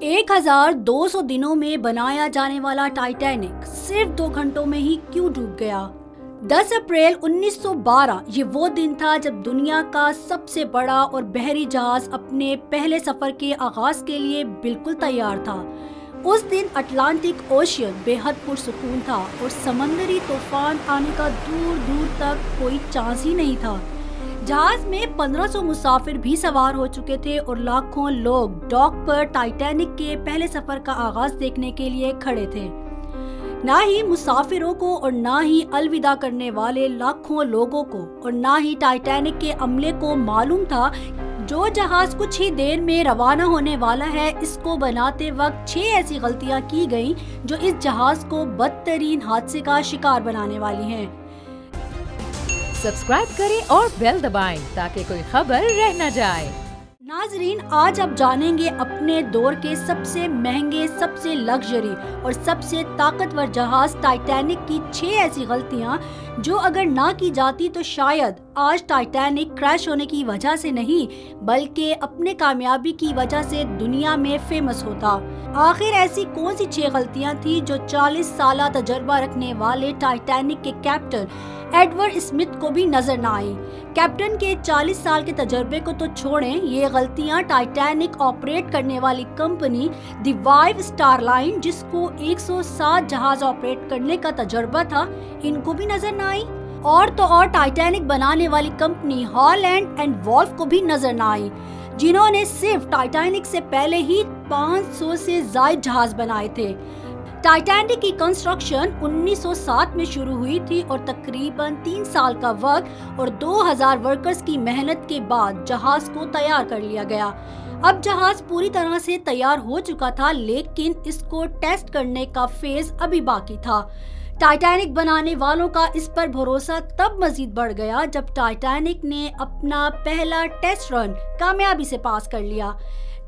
1200 दिनों में बनाया जाने वाला टाइटैनिक सिर्फ 2 घंटों में ही क्यों डूब गया? 10 अप्रैल 1912 ये वो दिन था जब दुनिया का सबसे बड़ा और बहरी जहाज अपने पहले सफर के आगाज के लिए बिल्कुल तैयार था। उस दिन अटलांटिक ओशियन बेहद पुरसुकून था और समंदरी तूफान आने का दूर दूर तक कोई चांस ही नहीं था। जहाज में 1500 मुसाफिर भी सवार हो चुके थे और लाखों लोग डॉक पर टाइटैनिक के पहले सफर का आगाज देखने के लिए खड़े थे। ना ही मुसाफिरों को और ना ही अलविदा करने वाले लाखों लोगों को और ना ही टाइटैनिक के अमले को मालूम था जो जहाज कुछ ही देर में रवाना होने वाला है, इसको बनाते वक्त 6 ऐसी गलतियां की गईं जो इस जहाज को बदतरीन हादसे का शिकार बनाने वाली हैं। सब्सक्राइब करें और बेल दबाएं ताकि कोई खबर रह न जाए। नाजरीन, आज आप जानेंगे अपने दौर के सबसे महंगे, सबसे लग्जरी और सबसे ताकतवर जहाज टाइटैनिक की 6 ऐसी गलतियां जो अगर ना की जाती तो शायद आज टाइटैनिक क्रैश होने की वजह से नहीं बल्कि अपने कामयाबी की वजह से दुनिया में फेमस होता। आखिर ऐसी कौन सी 6 गलतियां थी जो 40 साल तजर्बा रखने वाले टाइटैनिक के कैप्टन एडवर्ड स्मिथ को भी नजर न आई? कैप्टन के 40 साल के तजर्बे को तो छोड़ें, ये गलतियां टाइटैनिक ऑपरेट करने वाली कंपनी द वाइव स्टार लाइन, जिसको 107 जहाज ऑपरेट करने का तजर्बा था, इनको भी नजर न आई। और तो और टाइटैनिक बनाने वाली कंपनी हॉलैंड एंड वॉल्फ को भी नजर न आई, जिन्होंने सिर्फ टाइटैनिक से पहले ही 500 से ज्यादा जहाज बनाए थे। टाइटैनिक की कंस्ट्रक्शन 1907 में शुरू हुई थी और तकरीबन 3 साल का वक्त और 2000 वर्कर्स की मेहनत के बाद जहाज को तैयार कर लिया गया। अब जहाज पूरी तरह से तैयार हो चुका था, लेकिन इसको टेस्ट करने का फेज अभी बाकी था। टाइटैनिक बनाने वालों का इस पर भरोसा तब मजीद बढ़ गया जब टाइटैनिक ने अपना पहला टेस्ट रन कामयाबी से पास कर लिया।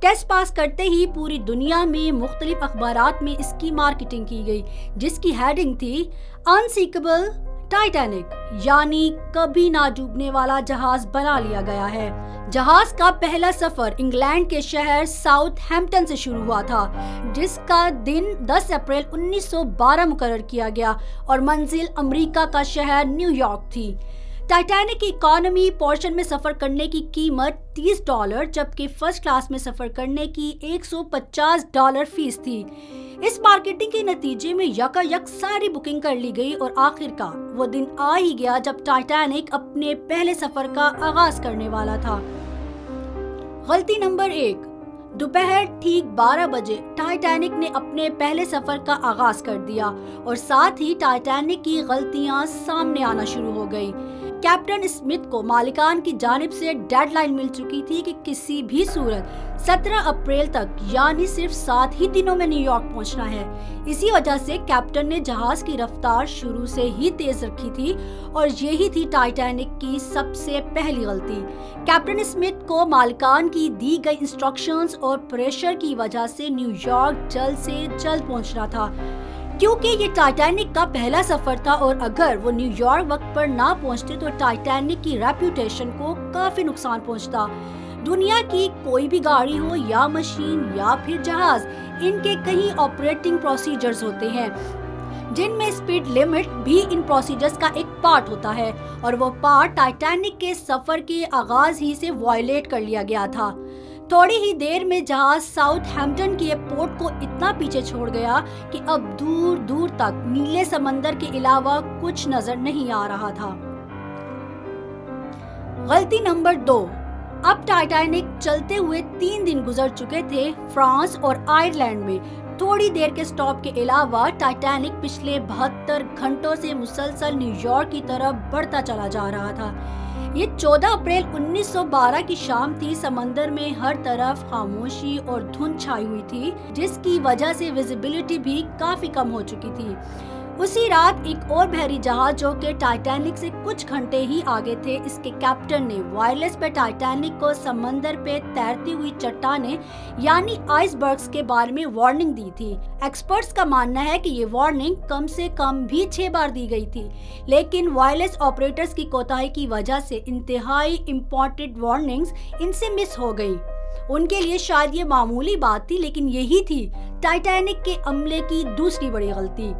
टेस्ट पास करते ही पूरी दुनिया में मुख्तलिफ अखबारात में इसकी मार्केटिंग की गई, जिसकी हेडिंग थी अनसिंकेबल टाइटैनिक, यानी कभी ना डूबने वाला जहाज बना लिया गया है। जहाज का पहला सफर इंग्लैंड के शहर साउथहैम्पटन से शुरू हुआ था, जिसका दिन 10 अप्रैल 1912 मुकर्रर किया गया और मंजिल अमेरिका का शहर न्यूयॉर्क थी। टाइटैनिक की इकोनॉमी पोर्शन में सफर करने की कीमत $30 जबकि फर्स्ट क्लास में सफर करने की $150 फीस थी। इस मार्केटिंग के नतीजे में यकायक सारी बुकिंग कर ली गई और आखिरकार वो दिन आ ही गया जब टाइटैनिक अपने पहले सफर का आगाज करने वाला था। गलती नंबर 1, दोपहर ठीक 12 बजे टाइटैनिक ने अपने पहले सफर का आगाज कर दिया और साथ ही टाइटैनिक की गलतियां सामने आना शुरू हो गई। कैप्टन स्मिथ को मालिकान की जानिब से डेडलाइन मिल चुकी थी कि किसी भी सूरत 17 अप्रैल तक यानी सिर्फ 7 ही दिनों में न्यूयॉर्क पहुंचना है। इसी वजह से कैप्टन ने जहाज की रफ्तार शुरू से ही तेज रखी थी और यही थी टाइटैनिक की सबसे पहली गलती। कैप्टन स्मिथ को मालिकान की दी गई इंस्ट्रक्शंस और प्रेशर की वजह से न्यूयॉर्क जल्द से जल्द पहुंचना था, क्योंकि ये टाइटैनिक का पहला सफर था और अगर वो न्यूयॉर्क वक्त पर ना पहुंचते तो टाइटैनिक की रेप्यूटेशन को काफी नुकसान पहुंचता। दुनिया की कोई भी गाड़ी हो या मशीन या फिर जहाज, इनके कई ऑपरेटिंग प्रोसीजर्स होते हैं जिनमें स्पीड लिमिट भी इन प्रोसीजर्स का एक पार्ट होता है और वो पार्ट टाइटैनिक के सफर के आगाज ही से वायलेट कर लिया गया था। थोड़ी ही देर में जहाज साउथहैम्पटन के पोर्ट को इतना पीछे छोड़ गया कि अब दूर दूर तक नीले समंदर के अलावा कुछ नजर नहीं आ रहा था। गलती नंबर 2, अब टाइटैनिक चलते हुए 3 दिन गुजर चुके थे फ्रांस और आयरलैंड में। थोड़ी देर के स्टॉप के अलावा टाइटैनिक पिछले 72 घंटों से मुसलसल न्यूयॉर्क की तरफ बढ़ता चला जा रहा था। ये 14 अप्रैल 1912 की शाम थी। समंदर में हर तरफ खामोशी और धुंध छाई हुई थी, जिसकी वजह से विजिबिलिटी भी काफी कम हो चुकी थी। उसी रात एक और बहरी जहाज जो कि टाइटैनिक से कुछ घंटे ही आगे थे, इसके कैप्टन ने वायरलेस पे टाइटैनिक को समंदर पे तैरती हुई चट्टानें यानी आइसबर्ग्स के बारे में वार्निंग दी थी। एक्सपर्ट्स का मानना है कि ये वार्निंग कम से कम भी 6 बार दी गई थी, लेकिन वायरलेस ऑपरेटर्स की कोताही की वजह से इंतहाई इम्पोर्टेंट वार्निंग्स इनसे मिस हो गई। उनके लिए शायद ये मामूली बात थी, लेकिन यही थी टाइटैनिक के अमले की दूसरी बड़ी गलती,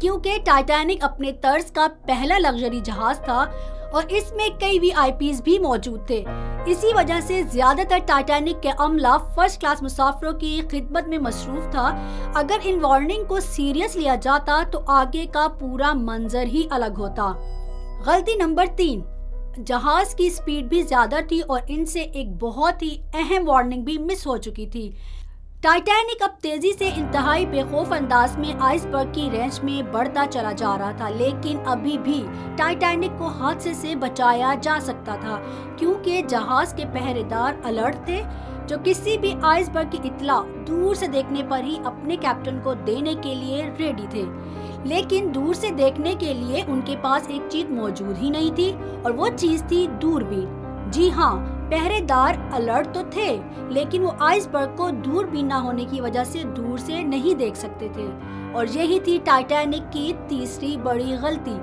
क्योंकि टाइटैनिक अपने तर्ज का पहला लग्जरी जहाज था और इसमें कई वीआईपीज़ भी मौजूद थे। इसी वजह से ज्यादातर टाइटैनिक के अमला फर्स्ट क्लास मुसाफिरों की खिदमत में मसरूफ था। अगर इन वार्निंग को सीरियस लिया जाता तो आगे का पूरा मंजर ही अलग होता। गलती नंबर 3, जहाज की स्पीड भी ज्यादा थी और इनसे एक बहुत ही अहम वार्निंग भी मिस हो चुकी थी। टाइटैनिक अब तेजी से इंतहाई बेखौफ अंदाज में आइसबर्ग की रेंज में बढ़ता चला जा रहा था, लेकिन अभी भी टाइटैनिक को हादसे से बचाया जा सकता था, क्योंकि जहाज के पहरेदार अलर्ट थे, जो किसी भी आइसबर्ग की इत्तला दूर से देखने पर ही अपने कैप्टन को देने के लिए रेडी थे। लेकिन दूर से देखने के लिए उनके पास एक चीज मौजूद ही नहीं थी, और वो चीज थी दूरबीन। जी हाँ, पहरेदार अलर्ट तो थे, लेकिन वो आइसबर्ग को दूरबीन न होने की वजह से दूर से नहीं देख सकते थे, और यही थी टाइटैनिक की तीसरी बड़ी गलती।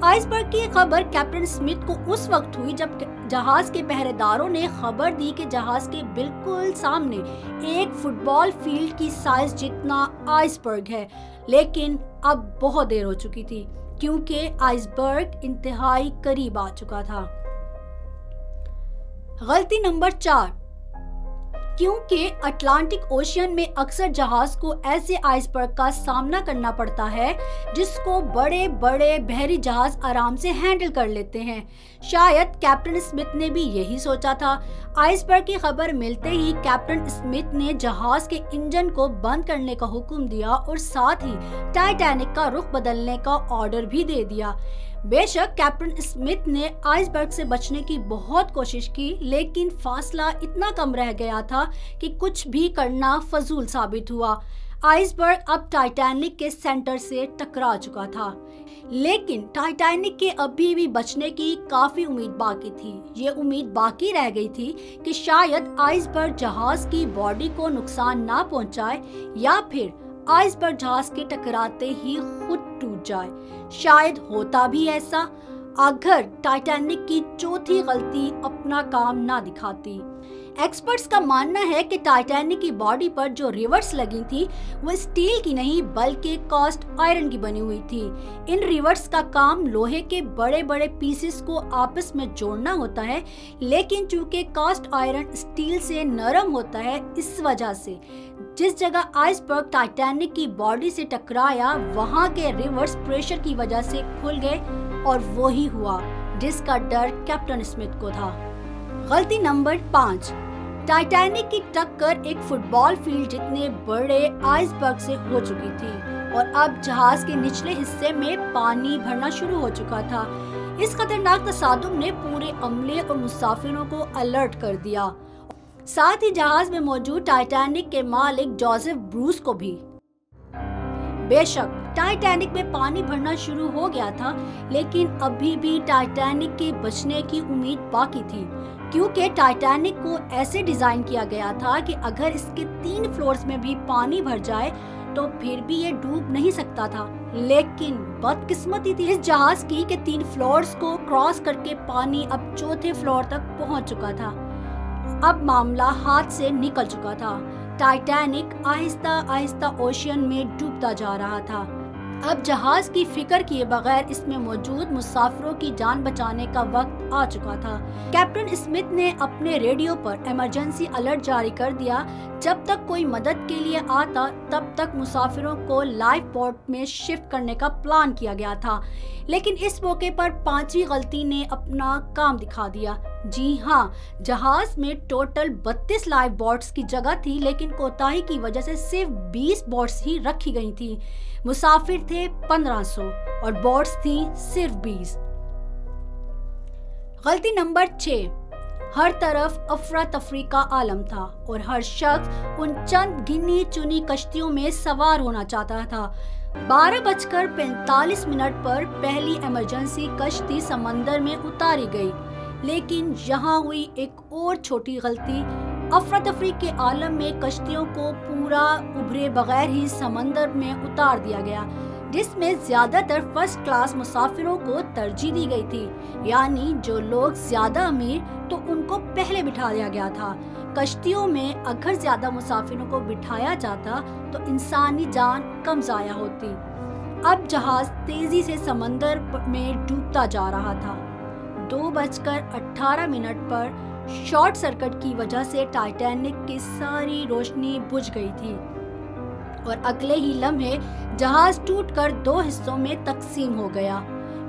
आइसबर्ग की खबर कैप्टन स्मिथ को उस वक्त हुई जब जहाज के पहरेदारों ने खबर दी कि जहाज के बिल्कुल सामने एक फुटबॉल फील्ड की साइज जितना आइसबर्ग है, लेकिन अब बहुत देर हो चुकी थी, क्योंकि आइसबर्ग इंतहाई करीब आ चुका था। गलती नंबर 4, क्योंकि अटलांटिक ओशियन में अक्सर जहाज को ऐसे आइसबर्ग का सामना करना पड़ता है जिसको बड़े बड़े बहरी जहाज आराम से हैंडल कर लेते हैं। शायद कैप्टन स्मिथ ने भी यही सोचा था। आइसबर्ग की खबर मिलते ही कैप्टन स्मिथ ने जहाज के इंजन को बंद करने का हुक्म दिया और साथ ही टाइटैनिक का रुख बदलने का ऑर्डर भी दे दिया। बेशक कैप्टन स्मिथ ने आइसबर्ग से बचने की बहुत कोशिश की, लेकिन फासला इतना कम रह गया था कि कुछ भी करना फजूल साबित हुआ। आइसबर्ग अब टाइटैनिक के सेंटर से टकरा चुका था, लेकिन टाइटैनिक के अभी भी बचने की काफी उम्मीद बाकी थी। ये उम्मीद बाकी रह गई थी कि शायद आइसबर्ग जहाज की बॉडी को नुकसान ना पहुंचाए, या फिर आइसबर्ग जहाज के टकराते ही खुद टूट जाए। शायद होता भी ऐसा अगर टाइटैनिक की चौथी गलती अपना काम ना दिखाती। एक्सपर्ट्स का मानना है कि टाइटैनिक की बॉडी पर जो रिवर्स लगी थी वो स्टील की नहीं बल्कि कास्ट आयरन की बनी हुई थी। इन रिवर्स का काम लोहे के बड़े बड़े पीसेस को आपस में जोड़ना होता है, लेकिन चूंकि कास्ट आयरन स्टील से नरम होता है, इस वजह से जिस जगह आइसबर्ग टाइटैनिक की बॉडी से टकराया वहां के रिवर्स प्रेशर की वजह से खुल गए, और वही हुआ जिसका डर कैप्टन स्मिथ को था। गलती नंबर 5, टाइटैनिक की टक्कर एक फुटबॉल फील्ड जितने बड़े आइसबर्ग से हो चुकी थी, और अब जहाज के निचले हिस्से में पानी भरना शुरू हो चुका था। इस खतरनाक तसादुम ने पूरे अमले और मुसाफिरों को अलर्ट कर दिया, साथ ही जहाज में मौजूद टाइटैनिक के मालिक जोसेफ ब्रूस को भी। बेशक टाइटैनिक में पानी भरना शुरू हो गया था, लेकिन अभी भी टाइटैनिक के बचने की उम्मीद बाकी थी, क्योंकि टाइटैनिक को ऐसे डिजाइन किया गया था कि अगर इसके 3 फ्लोर्स में भी पानी भर जाए तो फिर भी ये डूब नहीं सकता था। लेकिन बदकिस्मती थी इस जहाज की कि 3 फ्लोर्स को क्रॉस करके पानी अब 4थे फ्लोर तक पहुंच चुका था। अब मामला हाथ से निकल चुका था। टाइटैनिक आहिस्ता आहिस्ता ओशियन में डूबता जा रहा था। अब जहाज की फिक्र किए बगैर इसमें मौजूद मुसाफिरों की जान बचाने का वक्त आ चुका था। कैप्टन स्मिथ ने अपने रेडियो पर इमरजेंसी अलर्ट जारी कर दिया। जब तक कोई मदद के लिए आता तब तक मुसाफिरों को लाइफ बोट में शिफ्ट करने का प्लान किया गया था, लेकिन इस मौके पर 5वीं गलती ने अपना काम दिखा दिया। जी हाँ, जहाज में टोटल 32 लाइफ बोट्स की जगह थी, लेकिन कोताही की वजह से सिर्फ 20 बोट्स ही रखी गई थी। मुसाफिर थे 1500 और बोट्स थी सिर्फ 20। गलती नंबर 6, हर तरफ अफरा तफरी का आलम था और हर शख्स उन चंद गिनी चुनी कश्तियों में सवार होना चाहता था। 12:45 पर पहली इमरजेंसी कश्ती समंदर में उतारी गई, लेकिन यहाँ हुई एक और छोटी गलती। अफरा तफरी के आलम में कश्तियों को पूरा उभरे बगैर ही समंदर में उतार दिया गया, जिसमें ज्यादातर फर्स्ट क्लास मुसाफिरों को तरजीह दी गई थी। यानी जो लोग ज्यादा अमीर तो उनको पहले बिठा दिया गया था, کشتیوں میں اگر زیادہ مسافروں کو بٹھایا جاتا تو انسانی جان کم ضائع ہوتی۔ اب جہاز تیزی سے سمندر میں ڈوبتا جا رہا تھا۔ 2:18 پر شارٹ سرکٹ کی وجہ سے ٹائٹینک کی ساری روشنی بجھ گئی تھی اور اگلے ہی لمحے جہاز ٹوٹ کر 2 حصوں میں تقسیم ہو گیا۔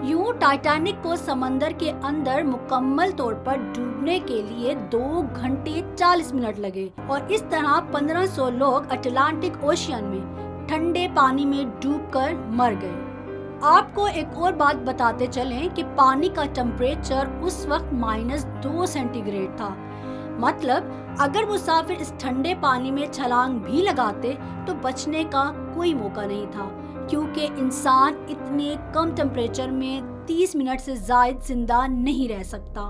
یوں ٹائٹینک کو سمندر کے اندر مکمل طور پر ڈوبنے کے لیے 2 گھنٹے 40 منٹ لگے اور اس طرح 1500 لوگ اٹلانٹک اوشین میں ٹھنڈے پانی میں ڈوب کر مر گئے۔ آپ کو ایک اور بات بتاتے چلیں کہ پانی کا ٹمپریچر اس وقت -2 سینٹی گریڈ تھا۔ مطلب اگر مسافر اس ٹھنڈے پانی میں چھلانگ بھی لگاتے تو بچنے کا کوئی موقع نہیں تھا، کیونکہ انسان اتنے کم ٹمپریچر میں 30 منٹ سے زائد زندہ نہیں رہ سکتا۔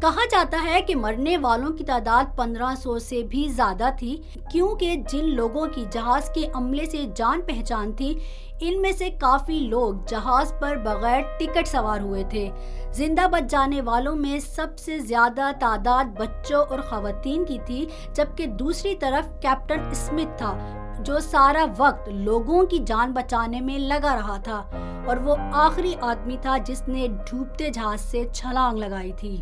کہا جاتا ہے کہ مرنے والوں کی تعداد 1500 سے بھی زیادہ تھی، کیونکہ جن لوگوں کی جہاز کے عملے سے جان پہچان تھی ان میں سے کافی لوگ جہاز پر بغیر ٹکٹ سوار ہوئے تھے۔ زندہ بچ جانے والوں میں سب سے زیادہ تعداد بچوں اور خواتین کی تھی، جبکہ دوسری طرف کیپٹن اسمتھ تھا جو سارا وقت لوگوں کی جان بچانے میں لگا رہا تھا اور وہ آخری آدمی تھا جس نے ڈوبتے جہاز سے چھلانگ لگائی تھی۔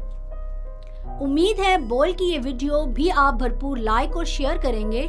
امید ہے بول کی یہ ویڈیو بھی آپ بھرپور لائک اور شیئر کریں گے۔